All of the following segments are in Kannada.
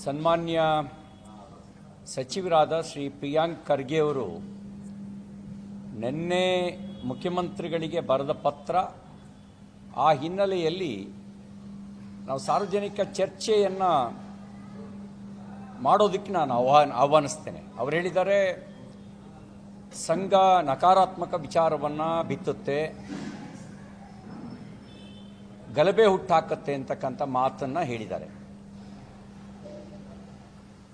ಸನ್ಮಾನ್ಯ ಸಚಿವರಾದ ಶ್ರೀ ಪ್ರಿಯಾಂಕ್ ಖರ್ಗೆ ಅವರು ನಿನ್ನೆ ಮುಖ್ಯಮಂತ್ರಿಗಳಿಗೆ ಬರೆದ ಪತ್ರ, ಆ ಹಿನ್ನೆಲೆಯಲ್ಲಿ ನಾವು ಸಾರ್ವಜನಿಕ ಚರ್ಚೆಯನ್ನು ಮಾಡೋದಕ್ಕೆ ನಾನು ಆಹ್ವಾನಿಸ್ತೇನೆ. ಅವರು ಹೇಳಿದ್ದಾರೆ, ಸಂಘ ನಕಾರಾತ್ಮಕ ವಿಚಾರವನ್ನು ಬಿತ್ತುತ್ತೆ, ಗಲಭೆ ಹುಟ್ಟಾಕತ್ತೆ ಅಂತಕ್ಕಂಥ ಮಾತನ್ನು ಹೇಳಿದ್ದಾರೆ.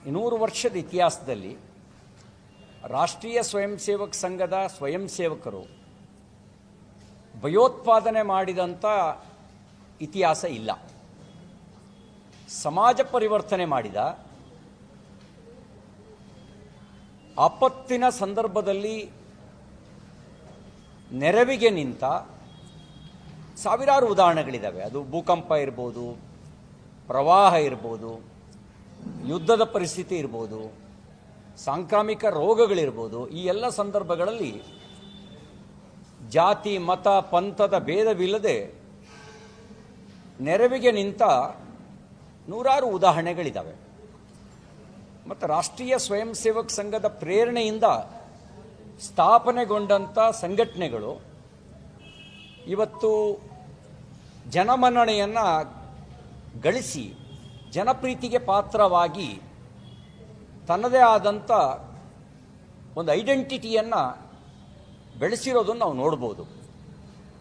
200 ವರ್ಷದ ಇತಿಹಾಸದಲ್ಲಿ ರಾಷ್ಟ್ರೀಯ ಸ್ವಯಂ ಸೇವಕ ಸಂಘದ ಸ್ವಯಂ ಸೇವಕರು ಭಯೋತ್ಪಾದನೆ ಮಾಡಿದಂಥ ಇತಿಹಾಸ ಇಲ್ಲ. ಸಮಾಜ ಪರಿವರ್ತನೆ ಮಾಡಿದ, ಆಪತ್ತಿನ ಸಂದರ್ಭದಲ್ಲಿ ನೆರವಿಗೆ ನಿಂತ ಸಾವಿರಾರು ಉದಾಹರಣೆಗಳಿದ್ದಾವೆ. ಅದು ಭೂಕಂಪ ಇರ್ಬೋದು, ಪ್ರವಾಹ ಇರ್ಬೋದು, ಯುದ್ಧದ ಪರಿಸ್ಥಿತಿ ಇರ್ಬೋದು, ಸಾಂಕ್ರಾಮಿಕ ರೋಗಗಳಿರ್ಬೋದು. ಈ ಎಲ್ಲ ಸಂದರ್ಭಗಳಲ್ಲಿ ಜಾತಿ ಮತ ಪಂಥದ ಭೇದವಿಲ್ಲದೆ ನೆರವಿಗೆ ನಿಂತ ನೂರಾರು ಉದಾಹರಣೆಗಳಿದ್ದಾವೆ. ಮತ್ತು ರಾಷ್ಟ್ರೀಯ ಸ್ವಯಂ ಸೇವಕ ಸಂಘದ ಪ್ರೇರಣೆಯಿಂದ ಸ್ಥಾಪನೆಗೊಂಡಂಥ ಸಂಘಟನೆಗಳು ಇವತ್ತು ಜನಮನ್ನಣೆಯನ್ನು ಗಳಿಸಿ ಜನಪ್ರೀತಿಗೆ ಪಾತ್ರವಾಗಿ ತನ್ನದೇ ಆದಂಥ ಒಂದು ಐಡೆಂಟಿಟಿಯನ್ನು ಬೆಳೆಸಿರೋದನ್ನು ನಾವು ನೋಡ್ಬೋದು.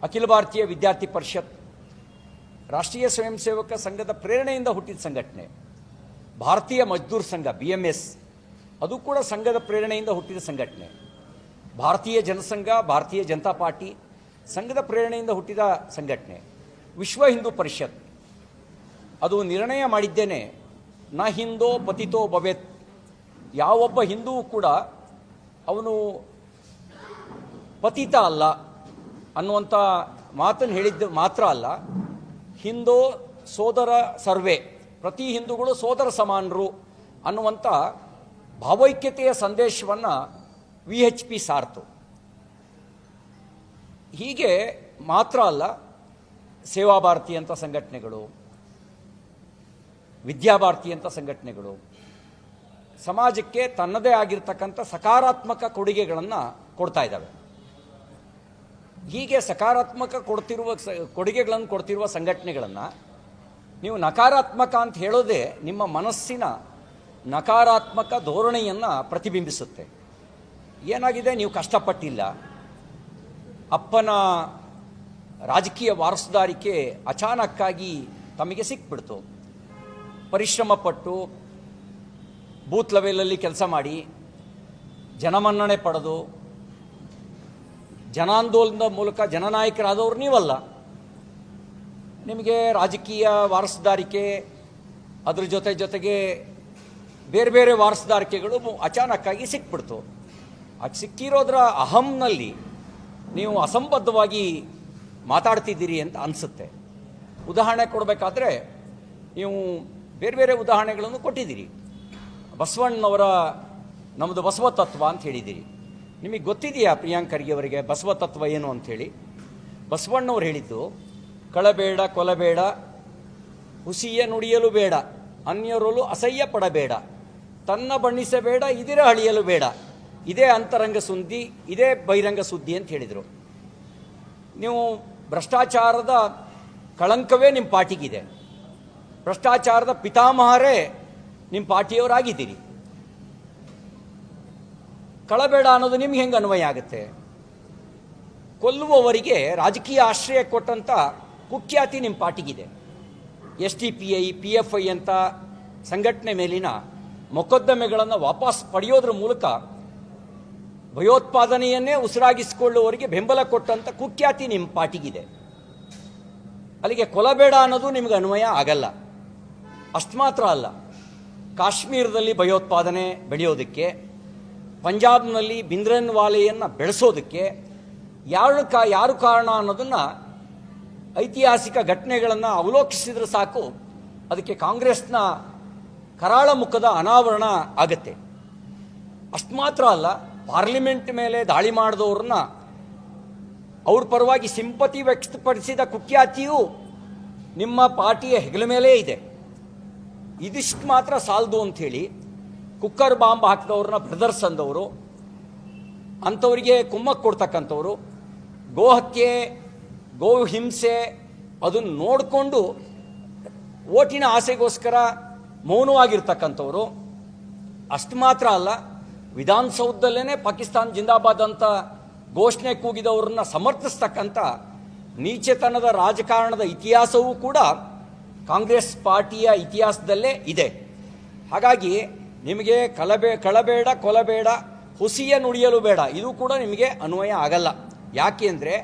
ಅಖಿಲ ಭಾರತೀಯ ವಿದ್ಯಾರ್ಥಿ ಪರಿಷತ್ ರಾಷ್ಟ್ರೀಯ ಸ್ವಯಂ ಸೇವಕ ಸಂಘದ ಪ್ರೇರಣೆಯಿಂದ ಹುಟ್ಟಿದ ಸಂಘಟನೆ. ಭಾರತೀಯ ಮಜ್ದೂರ್ ಸಂಘ BMS ಅದು ಕೂಡ ಸಂಘದ ಪ್ರೇರಣೆಯಿಂದ ಹುಟ್ಟಿದ ಸಂಘಟನೆ. ಭಾರತೀಯ ಜನಸಂಘ, ಭಾರತೀಯ ಜನತಾ ಪಾರ್ಟಿ ಸಂಘದ ಪ್ರೇರಣೆಯಿಂದ ಹುಟ್ಟಿದ ಸಂಘಟನೆ. ವಿಶ್ವ ಹಿಂದೂ ಪರಿಷತ್ ಅದು ನಿರ್ಣಯ ಮಾಡಿದ್ದೇನೆ, ನ ಹಿಂದೋ ಪತಿತೋ ಭವೇತ್, ಯಾವೊಬ್ಬ ಹಿಂದೂವು ಕೂಡ ಅವನು ಪತಿತ ಅಲ್ಲ ಅನ್ನುವಂಥ ಮಾತನ್ನು ಹೇಳಿದ್ದು ಮಾತ್ರ ಅಲ್ಲ, ಹಿಂದೋ ಸೋದರ ಸರ್ವೇ, ಪ್ರತಿ ಹಿಂದೂಗಳು ಸೋದರ ಸಮಾನರು ಅನ್ನುವಂಥ ಭಾವೈಕ್ಯತೆಯ ಸಂದೇಶವನ್ನು VHP ಸಾರ್ತು. ಹೀಗೆ ಮಾತ್ರ ಅಲ್ಲ, ಸೇವಾ ಭಾರತಿ ಅಂತ ಸಂಘಟನೆಗಳು, ವಿದ್ಯಾಭಾರತಿ ಅಂತ ಸಂಘಟನೆಗಳು ಸಮಾಜಕ್ಕೆ ತನ್ನದೇ ಆಗಿರ್ತಕ್ಕಂಥ ಸಕಾರಾತ್ಮಕ ಕೊಡುಗೆಗಳನ್ನು ಕೊಡ್ತಾ ಇದ್ದಾವೆ. ಹೀಗೆ ಸಕಾರಾತ್ಮಕ ಕೊಡುಗೆಗಳನ್ನು ಕೊಡ್ತಿರುವ ಸಂಘಟನೆಗಳನ್ನು ನೀವು ನಕಾರಾತ್ಮಕ ಅಂತ ಹೇಳೋದೇ ನಿಮ್ಮ ಮನಸ್ಸಿನ ನಕಾರಾತ್ಮಕ ಧೋರಣೆಯನ್ನು ಪ್ರತಿಬಿಂಬಿಸುತ್ತೆ. ಏನಾಗಿದೆ, ನೀವು ಕಷ್ಟಪಟ್ಟಿಲ್ಲ, ಅಪ್ಪನ ರಾಜಕೀಯ ವಾರಸುದಾರಿಕೆ ಅಚಾನಕ್ಕಾಗಿ ತಮಗೆ ಸಿಕ್ಬಿಡ್ತು. ಪರಿಶ್ರಮ ಪಟ್ಟು ಬೂತ್ ಲೆವೆಲಲ್ಲಿ ಕೆಲಸ ಮಾಡಿ ಜನಮನ್ನಣೆ ಪಡೆದು ಜನಾಂದೋಲನದ ಮೂಲಕ ಜನನಾಯಕರಾದವರು ನೀವಲ್ಲ. ನಿಮಗೆ ರಾಜಕೀಯ ವಾರಸುದಾರಿಕೆ, ಅದ್ರ ಜೊತೆಗೆ ಬೇರೆ ಬೇರೆ ವಾರಸುದಾರಿಕೆಗಳು ಅಚಾನಕ್ಕಾಗಿ ಸಿಕ್ಬಿಡ್ತು. ಅದು ಸಿಕ್ಕಿರೋದ್ರ ಅಹಂನಲ್ಲಿ ನೀವು ಅಸಂಬದ್ಧವಾಗಿ ಮಾತಾಡ್ತಿದ್ದೀರಿ ಅಂತ ಅನಿಸುತ್ತೆ. ಉದಾಹರಣೆ ಕೊಡಬೇಕಾದ್ರೆ ನೀವು ಬೇರೆ ಬೇರೆ ಉದಾಹರಣೆಗಳನ್ನು ಕೊಟ್ಟಿದ್ದೀರಿ. ಬಸವಣ್ಣನವರ ನಮ್ಮದು ಬಸವ ತತ್ವ ಅಂತ ಹೇಳಿದ್ದೀರಿ. ನಿಮಗೆ ಗೊತ್ತಿದೆಯಾ ಪ್ರಿಯಾಂಕ್ ಖರ್ಗೆ ಅವರಿಗೆ ಬಸವ ತತ್ವ ಏನು ಅಂಥೇಳಿ? ಬಸವಣ್ಣವ್ರು ಹೇಳಿದ್ದು, ಕಳಬೇಡ ಕೊಲಬೇಡ, ಹುಸಿಯ ನುಡಿಯಲು ಬೇಡ, ಅನ್ಯರಲು ಅಸಹ್ಯ ಪಡಬೇಡ, ತನ್ನ ಬಣ್ಣಿಸಬೇಡ, ಇದಿರ ಅಳಿಯಲು ಬೇಡ, ಇದೇ ಅಂತರಂಗ ಸುದ್ದಿ, ಇದೇ ಬಹಿರಂಗ ಸುದ್ದಿ ಅಂತ ಹೇಳಿದರು. ನೀವು ಭ್ರಷ್ಟಾಚಾರದ ಕಳಂಕವೇ ನಿಮ್ಮ ಪಾರ್ಟಿಗಿದೆ, ಭ್ರಷ್ಟಾಚಾರದ ಪಿತಾಮಹರೇ ನಿಮ್ಮ ಪಾರ್ಟಿಯವರಾಗಿದ್ದೀರಿ. ಕಳಬೇಡ ಅನ್ನೋದು ನಿಮ್ಗೆ ಹೆಂಗೆ ಅನ್ವಯ ಆಗುತ್ತೆ? ಕೊಲ್ಲುವವರಿಗೆ ರಾಜಕೀಯ ಆಶ್ರಯ ಕೊಟ್ಟಂಥ ಕುಖ್ಯಾತಿ ನಿಮ್ಮ ಪಾರ್ಟಿಗಿದೆ. SDPI PFI ಅಂತ ಸಂಘಟನೆ ಮೇಲಿನ ಮೊಕದ್ದಮೆಗಳನ್ನು ವಾಪಸ್ ಪಡೆಯೋದ್ರ ಮೂಲಕ ಭಯೋತ್ಪಾದನೆಯನ್ನೇ ಉಸಿರಾಗಿಸಿಕೊಳ್ಳುವವರಿಗೆ ಬೆಂಬಲ ಕೊಟ್ಟಂಥ ಕುಖ್ಯಾತಿ ನಿಮ್ಮ ಪಾರ್ಟಿಗಿದೆ. ಅಲ್ಲಿಗೆ ಕೊಲಬೇಡ ಅನ್ನೋದು ನಿಮ್ಗೆ ಅನ್ವಯ ಆಗಲ್ಲ. ಅಷ್ಟು ಮಾತ್ರ ಅಲ್ಲ, ಕಾಶ್ಮೀರದಲ್ಲಿ ಭಯೋತ್ಪಾದನೆ ಬೆಳೆಯೋದಕ್ಕೆ, ಪಂಜಾಬ್ನಲ್ಲಿ ಭಿಂದ್ರನ್ವಾಲೆಯನ್ನು ಬೆಳೆಸೋದಕ್ಕೆ ಯಾರು ಕಾರಣ ಅನ್ನೋದನ್ನು ಐತಿಹಾಸಿಕ ಘಟನೆಗಳನ್ನು ಅವಲೋಕಿಸಿದ್ರೆ ಸಾಕು, ಅದಕ್ಕೆ ಕಾಂಗ್ರೆಸ್ನ ಕರಾಳ ಮುಖದ ಅನಾವರಣ ಆಗತ್ತೆ. ಅಷ್ಟು ಮಾತ್ರ ಅಲ್ಲ, ಪಾರ್ಲಿಮೆಂಟ್ ಮೇಲೆ ದಾಳಿ ಮಾಡಿದವ್ರನ್ನ ಅವ್ರ ಪರವಾಗಿ ಸಿಂಪತಿ ವ್ಯಕ್ತಪಡಿಸಿದ ಕುಖ್ಯಾತಿಯು ನಿಮ್ಮ ಪಾರ್ಟಿಯ ಹೆಗಲ ಮೇಲೇ ಇದೆ. ಇದಿಷ್ಟು ಮಾತ್ರ ಸಾಲದು ಅಂಥೇಳಿ ಕುಕ್ಕರ್ ಬಾಂಬ್ ಹಾಕಿದವ್ರನ್ನ ಬ್ರದರ್ಸ್ ಅಂದವರು, ಅಂಥವರಿಗೆ ಕುಮ್ಮಕ್ಕೆ ಕೊಡ್ತಕ್ಕಂಥವ್ರು, ಗೋಹತ್ಯೆ ಗೋ ಹಿಂಸೆ ಅದನ್ನು ನೋಡಿಕೊಂಡು ಓಟಿನ ಆಸೆಗೋಸ್ಕರ ಮೌನವಾಗಿರ್ತಕ್ಕಂಥವ್ರು. ಅಷ್ಟು ಮಾತ್ರ ಅಲ್ಲ, ವಿಧಾನಸೌಧದಲ್ಲೇ ಪಾಕಿಸ್ತಾನ್ ಜಿಂದಾಬಾದ್ ಅಂತ ಘೋಷಣೆ ಕೂಗಿದವ್ರನ್ನ ಸಮರ್ಥಿಸ್ತಕ್ಕಂಥ ನೀಚತನದ ರಾಜಕಾರಣದ ಇತಿಹಾಸವೂ ಕೂಡ ಕಾಂಗ್ರೆಸ್ ಪಾರ್ಟಿಯ ಇತಿಹಾಸದಲ್ಲೇ ಇದೆ. ಹಾಗಾಗಿ ನಿಮಗೆ ಕಳಬೇಡ ಕೊಲಬೇಡ, ಹುಸಿಯ ನುಡಿಯಲು ಬೇಡ, ಇದು ಕೂಡ ನಿಮಗೆ ಅನ್ವಯ ಆಗಲ್ಲ. ಯಾಕೆ ಅಂದರೆ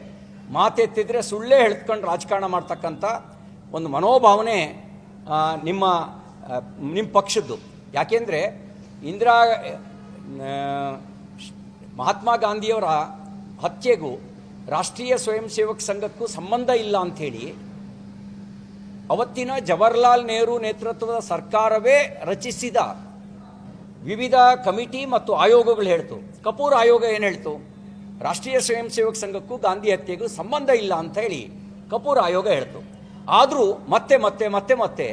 ಮಾತೆತ್ತಿದ್ರೆ ಸುಳ್ಳೇ ಹೇಳ್ಕೊಂಡು ರಾಜಕಾರಣ ಮಾಡ್ತಕ್ಕಂಥ ಒಂದು ಮನೋಭಾವನೆ ನಿಮ್ಮ ಪಕ್ಷದ್ದು. ಯಾಕೆಂದರೆ ಮಹಾತ್ಮ ಗಾಂಧಿಯವರ ಹತ್ಯೆಗೂ ರಾಷ್ಟ್ರೀಯ ಸ್ವಯಂ ಸೇವಕ ಸಂಘಕ್ಕೂ ಸಂಬಂಧ ಇಲ್ಲ ಅಂಥೇಳಿ ಅವತ್ತಿನ ಜವಾಹರ್ಲಾಲ್ ನೆಹರು ನೇತೃತ್ವದ ಸರ್ಕಾರವೇ ರಚಿಸಿದ ವಿವಿಧ ಕಮಿಟಿ ಮತ್ತು ಆಯೋಗಗಳು ಹೇಳ್ತು. ಕಪೂರ್ ಆಯೋಗ ಏನು ಹೇಳ್ತು? ರಾಷ್ಟ್ರೀಯ ಸ್ವಯಂ ಸೇವಕ ಸಂಘಕ್ಕೂ ಗಾಂಧಿ ಹತ್ಯೆಗೂ ಸಂಬಂಧ ಇಲ್ಲ ಅಂತ ಹೇಳಿ ಕಪೂರ್ ಆಯೋಗ ಹೇಳ್ತು. ಆದರೂ ಮತ್ತೆ ಮತ್ತೆ ಮತ್ತೆ ಮತ್ತೆ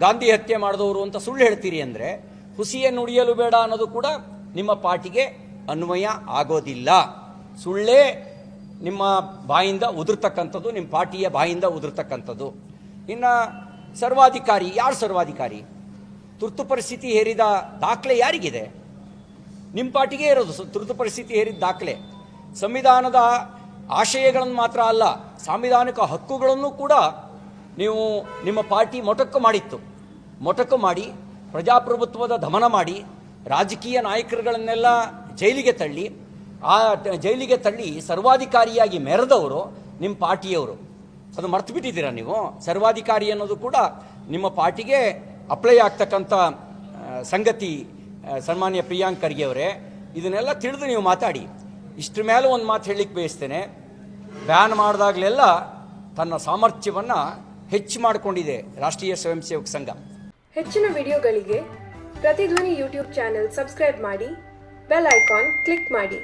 ಗಾಂಧಿ ಹತ್ಯೆ ಮಾಡಿದವರು ಅಂತ ಸುಳ್ಳು ಹೇಳ್ತೀರಿ ಅಂದರೆ ಹುಸಿಯ ನುಡಿಯಲು ಬೇಡ ಅನ್ನೋದು ಕೂಡ ನಿಮ್ಮ ಪಾರ್ಟಿಗೆ ಅನ್ವಯ ಆಗೋದಿಲ್ಲ. ಸುಳ್ಳೇ ನಿಮ್ಮ ಬಾಯಿಂದ ಉದುರ್ತಕ್ಕಂಥದ್ದು, ನಿಮ್ಮ ಪಾರ್ಟಿಯ ಬಾಯಿಂದ ಉದುರ್ತಕ್ಕಂಥದ್ದು. ಇನ್ನು ಸರ್ವಾಧಿಕಾರಿ, ಯಾರು ಸರ್ವಾಧಿಕಾರಿ? ತುರ್ತು ಪರಿಸ್ಥಿತಿ ಹೇರಿದ ದಾಖಲೆ ಯಾರಿಗಿದೆ? ನಿಮ್ಮ ಪಾರ್ಟಿಗೆ ಇರೋದು ತುರ್ತು ಪರಿಸ್ಥಿತಿ ಹೇರಿದ ದಾಖಲೆ. ಸಂವಿಧಾನದ ಆಶಯಗಳನ್ನು ಮಾತ್ರ ಅಲ್ಲ, ಸಾಂವಿಧಾನಿಕ ಹಕ್ಕುಗಳನ್ನು ಕೂಡ ನೀವು ನಿಮ್ಮ ಪಾರ್ಟಿ ಮೊಟಕು ಮಾಡಿ ಪ್ರಜಾಪ್ರಭುತ್ವದ ದಮನ ಮಾಡಿ ರಾಜಕೀಯ ನಾಯಕರುಗಳನ್ನೆಲ್ಲ ಜೈಲಿಗೆ ತಳ್ಳಿ ಸರ್ವಾಧಿಕಾರಿಯಾಗಿ ಮೆರೆದವರು ನಿಮ್ಮ ಪಾರ್ಟಿಯವರು. ಅದು ಮರ್ತು ಬಿಟ್ಟಿದ್ದೀರಾ ನೀವು? ಸರ್ವಾಧಿಕಾರಿ ಅನ್ನೋದು ಕೂಡ ನಿಮ್ಮ ಪಾರ್ಟಿಗೆ ಅಪ್ಲೈ ಆಗ್ತಕ್ಕಂಥ ಸಂಗತಿ. ಸನ್ಮಾನ್ಯ ಪ್ರಿಯಾಂಕ್ ಖರ್ಗೆ ಅವರೇ, ಇದನ್ನೆಲ್ಲ ತಿಳಿದು ನೀವು ಮಾತಾಡಿ. ಇಷ್ಟರ ಮೇಲೆ ಒಂದು ಮಾತು ಹೇಳಲಿಕ್ಕೆ ಬಯಸ್ತೇನೆ. ಬ್ಯಾನ್ ಮಾಡಿದಾಗಲೆಲ್ಲ ತನ್ನ ಸಾಮರ್ಥ್ಯವನ್ನು ಹೆಚ್ಚು ಮಾಡಿಕೊಂಡಿದೆ ರಾಷ್ಟ್ರೀಯ ಸ್ವಯಂ ಸೇವಕ ಸಂಘ. ಹೆಚ್ಚಿನ ವಿಡಿಯೋಗಳಿಗೆ ಪ್ರತಿಧ್ವನಿ ಯೂಟ್ಯೂಬ್ ಚಾನೆಲ್ ಸಬ್ಸ್ಕ್ರೈಬ್ ಮಾಡಿ, ಬೆಲ್ ಐಕಾನ್ ಕ್ಲಿಕ್ ಮಾಡಿ.